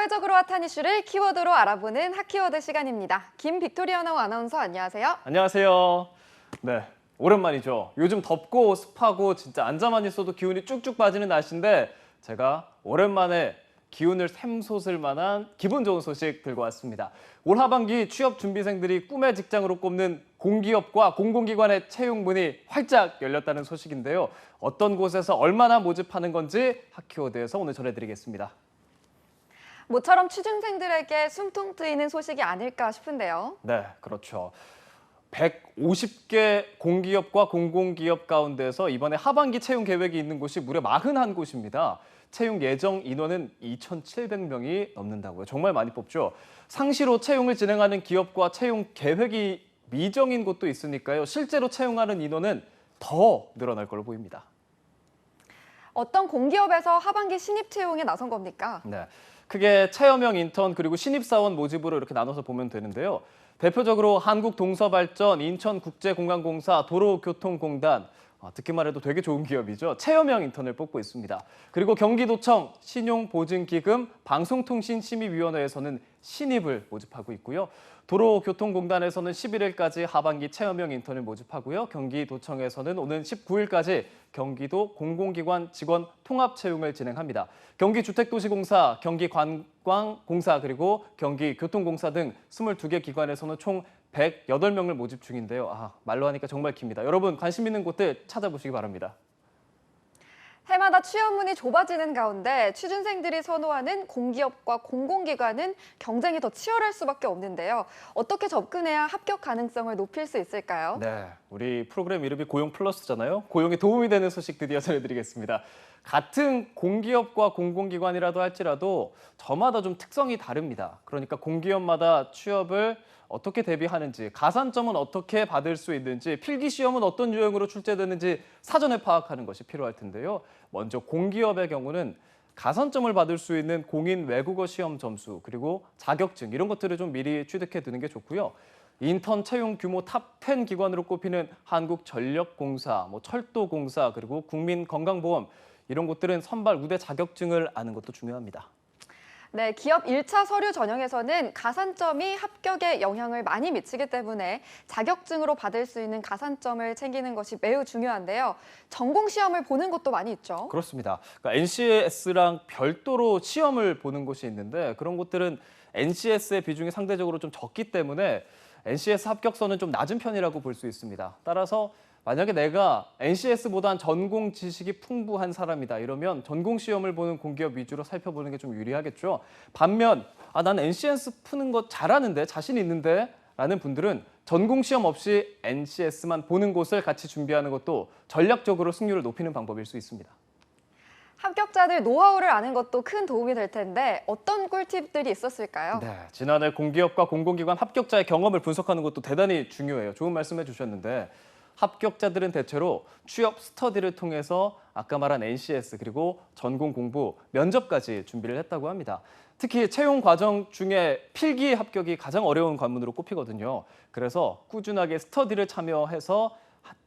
사회적으로 핫한 이슈를 키워드로 알아보는 핫키워드 시간입니다. 김빅토리아 아나운서 안녕하세요. 안녕하세요. 네, 오랜만이죠. 요즘 덥고 습하고 진짜 앉아만 있어도 기운이 쭉쭉 빠지는 날씨인데 제가 오랜만에 기운을 샘솟을 만한 기분 좋은 소식 들고 왔습니다. 올 하반기 취업 준비생들이 꿈의 직장으로 꼽는 공기업과 공공기관의 채용문이 활짝 열렸다는 소식인데요. 어떤 곳에서 얼마나 모집하는 건지 핫키워드에서 오늘 전해드리겠습니다. 모처럼 취준생들에게 숨통 트이는 소식이 아닐까 싶은데요. 네, 그렇죠. 150개 공기업과 공공기업 가운데서 이번에 하반기 채용 계획이 있는 곳이 무려 41곳입니다. 채용 예정 인원은 2,700명이 넘는다고요. 정말 많이 뽑죠. 상시로 채용을 진행하는 기업과 채용 계획이 미정인 곳도 있으니까요. 실제로 채용하는 인원은 더 늘어날 걸로 보입니다. 어떤 공기업에서 하반기 신입 채용에 나선 겁니까? 네, 크게 체험형 인턴 그리고 신입사원 모집으로 이렇게 나눠서 보면 되는데요. 대표적으로 한국동서발전, 인천국제공항공사, 도로교통공단, 듣기만 해도 되게 좋은 기업이죠. 체험형 인턴을 뽑고 있습니다. 그리고 경기도청, 신용보증기금, 방송통신심의위원회에서는 신입을 모집하고 있고요. 도로교통공단에서는 11일까지 하반기 체험형 인턴을 모집하고요. 경기도청에서는 오는 19일까지 경기도 공공기관 직원 통합 채용을 진행합니다. 경기주택도시공사, 경기관광공사 그리고 경기교통공사 등 22개 기관에서는 총 108명을 모집 중인데요. 말로 하니까 정말 깁니다. 여러분 관심 있는 곳들 찾아보시기 바랍니다. 해마다 취업문이 좁아지는 가운데 취준생들이 선호하는 공기업과 공공기관은 경쟁이 더 치열할 수밖에 없는데요. 어떻게 접근해야 합격 가능성을 높일 수 있을까요? 네, 우리 프로그램 이름이 고용 플러스잖아요. 고용에 도움이 되는 소식 드디어 전해드리겠습니다. 같은 공기업과 공공기관이라도 할지라도 저마다 좀 특성이 다릅니다. 그러니까 공기업마다 취업을 어떻게 대비하는지, 가산점은 어떻게 받을 수 있는지, 필기시험은 어떤 유형으로 출제되는지 사전에 파악하는 것이 필요할 텐데요. 먼저 공기업의 경우는 가산점을 받을 수 있는 공인 외국어 시험 점수, 그리고 자격증 이런 것들을 좀 미리 취득해 두는 게 좋고요. 인턴 채용 규모 탑10 기관으로 꼽히는 한국전력공사, 철도공사, 그리고 국민건강보험 이런 곳들은 선발 우대 자격증을 아는 것도 중요합니다. 네, 기업 1차 서류 전형에서는 가산점이 합격에 영향을 많이 미치기 때문에 자격증으로 받을 수 있는 가산점을 챙기는 것이 매우 중요한데요. 전공 시험을 보는 곳도 많이 있죠. 그렇습니다. 그러니까 NCS랑 별도로 시험을 보는 곳이 있는데 그런 곳들은 NCS의 비중이 상대적으로 좀 적기 때문에 NCS 합격선은 좀 낮은 편이라고 볼 수 있습니다. 따라서 만약에 내가 NCS보단 전공 지식이 풍부한 사람이다 이러면 전공 시험을 보는 공기업 위주로 살펴보는 게 좀 유리하겠죠. 반면 난 NCS 푸는 거 잘하는데 자신 있는데 라는 분들은 전공 시험 없이 NCS만 보는 곳을 같이 준비하는 것도 전략적으로 승률을 높이는 방법일 수 있습니다. 합격자들 노하우를 아는 것도 큰 도움이 될 텐데 어떤 꿀팁들이 있었을까요? 네, 지난해 공기업과 공공기관 합격자의 경험을 분석하는 것도 대단히 중요해요. 좋은 말씀해 주셨는데 합격자들은 대체로 취업 스터디를 통해서 아까 말한 NCS 그리고 전공 공부, 면접까지 준비를 했다고 합니다. 특히 채용 과정 중에 필기 합격이 가장 어려운 관문으로 꼽히거든요. 그래서 꾸준하게 스터디를 참여해서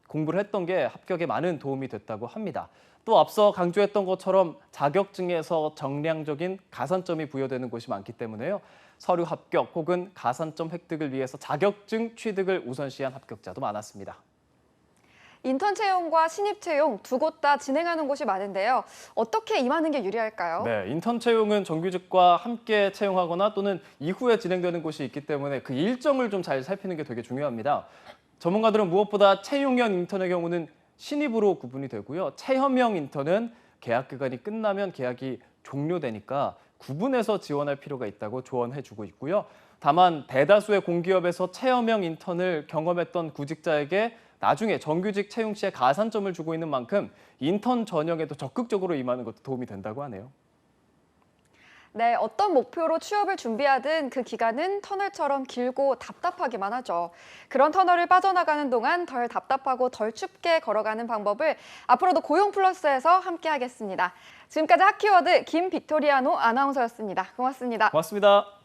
공부를 했던 게 합격에 많은 도움이 됐다고 합니다. 또 앞서 강조했던 것처럼 자격증에서 정량적인 가산점이 부여되는 곳이 많기 때문에요. 서류 합격 혹은 가산점 획득을 위해서 자격증 취득을 우선시한 합격자도 많았습니다. 인턴 채용과 신입 채용 두 곳 다 진행하는 곳이 많은데요. 어떻게 임하는 게 유리할까요? 네, 인턴 채용은 정규직과 함께 채용하거나 또는 이후에 진행되는 곳이 있기 때문에 그 일정을 좀 잘 살피는 게 되게 중요합니다. 전문가들은 무엇보다 채용형 인턴의 경우는 신입으로 구분이 되고요. 체험형 인턴은 계약 기간이 끝나면 계약이 종료되니까 구분해서 지원할 필요가 있다고 조언해주고 있고요. 다만 대다수의 공기업에서 체험형 인턴을 경험했던 구직자에게 나중에 정규직 채용 시에 가산점을 주고 있는 만큼 인턴 전형에도 적극적으로 임하는 것도 도움이 된다고 하네요. 네, 어떤 목표로 취업을 준비하든 그 기간은 터널처럼 길고 답답하기만 하죠. 그런 터널을 빠져나가는 동안 덜 답답하고 덜 춥게 걸어가는 방법을 앞으로도 고용 플러스에서 함께 하겠습니다. 지금까지 핫키워드 김빅토리아 아나운서였습니다. 고맙습니다. 고맙습니다.